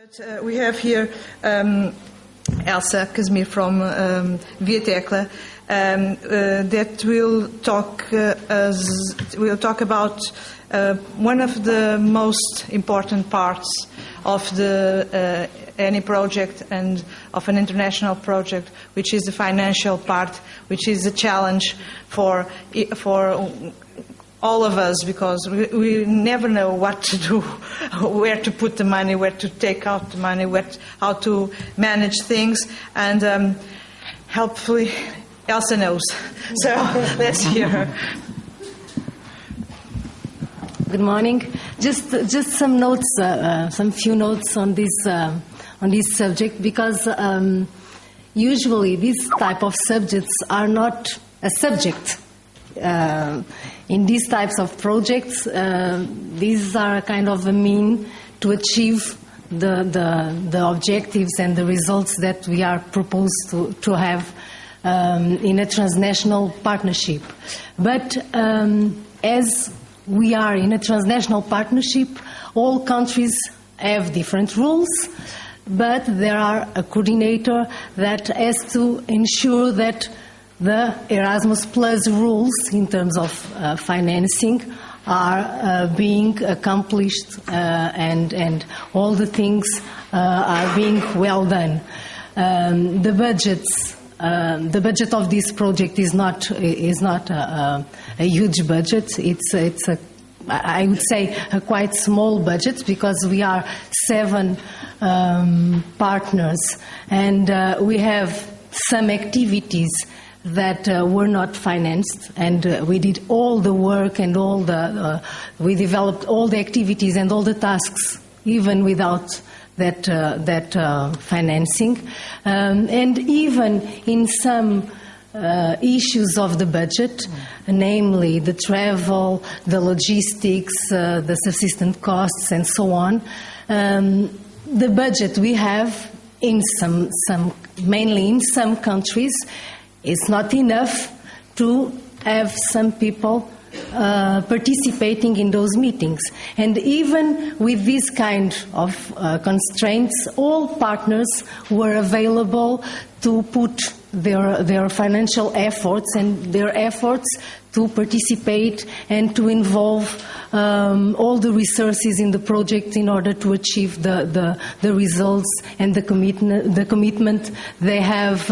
But we have here Elsa Casimiro from Via Tecla that will talk about one of the most important parts of the any project and of an international project, which is the financial part, which is a challenge for all of us, because we never know what to do, where to put the money, where to take out the money, how to manage things, and helpfully Elsa knows. So let's hear her. Good morning. Just some notes, some few notes on this subject, because usually these type of subjects are not a subject. In these types of projects, these are a kind of a mean to achieve the objectives and the results that we are proposed to have in a transnational partnership. But as we are in a transnational partnership, all countries have different rules, but there are a coordinator that has to ensure that the Erasmus Plus rules in terms of financing are being accomplished and all the things are being well done. The budget of this project is not a huge budget. It's I would say a quite small budget, because we are 7 partners, and we have some activities that were not financed, and we did all the work and we developed all the activities and all the tasks even without that financing, and even in some issues of the budget, namely the travel, the logistics, the subsistence costs, and so on. The budget we have mainly in some countries, it's not enough to have some people participating in those meetings. And even with this kind of constraints, all partners were available to put their financial efforts and their efforts to participate and to involve all the resources in the project in order to achieve the results and the commitment they have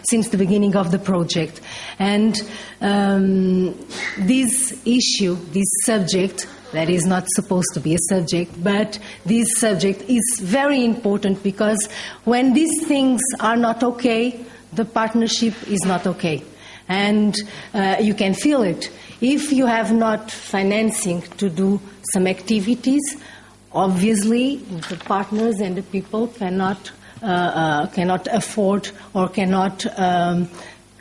since the beginning of the project. And this issue, this subject, that is not supposed to be a subject, but this subject is very important, because when these things are not okay, the partnership is not okay. And you can feel it. If you have not financing to do some activities, obviously the partners and the people cannot afford or cannot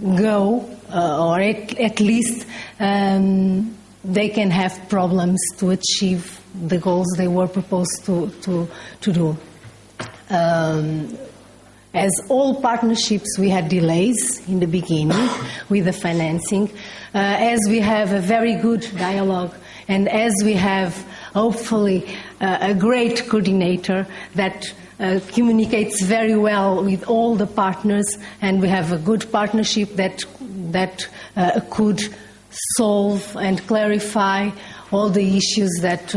go, or at least they can have problems to achieve the goals they were proposed to do. As all partnerships, we had delays in the beginning with the financing. As we have a very good dialogue, and as we have, hopefully, a great coordinator that communicates very well with all the partners, and we have a good partnership that could solve and clarify all the issues that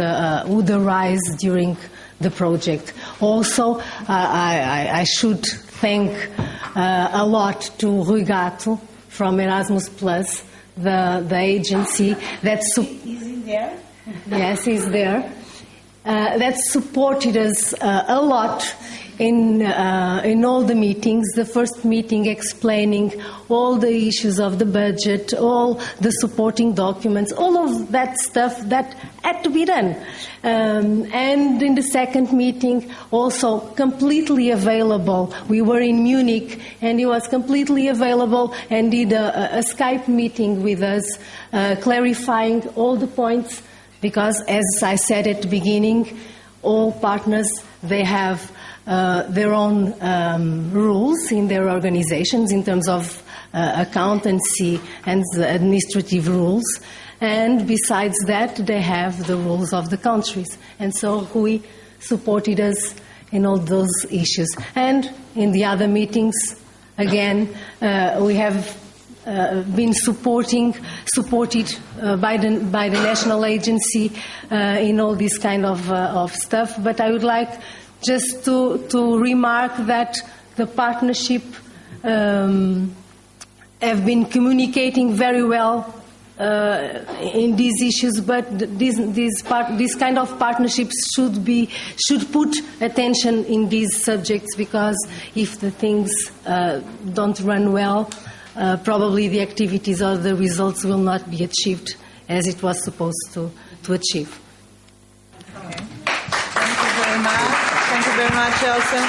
would arise during the project. Also, I should thank a lot to Rui Gato from Erasmus Plus, the agency that is he there? Yes, he's there. That supported us a lot in all the meetings. The first meeting explaining all the issues of the budget, all the supporting documents, all of that stuff that had to be done. And in the second meeting, also completely available. We were in Munich, and he was completely available and did a Skype meeting with us, clarifying all the points, because, as I said at the beginning, all partners, they have their own rules in their organizations in terms of accountancy and administrative rules. And besides that, they have the rules of the countries. And so we supported us in all those issues. And in the other meetings, again, we have been supported by the national agency in all this kind of stuff. But I would like just to remark that the partnership have been communicating very well in these issues, but this kind of partnerships should put attention in these subjects, because if the things don't run well, probably the activities or the results will not be achieved as it was supposed to achieve. Okay. Thank you very much. Thank you very much, Elsa.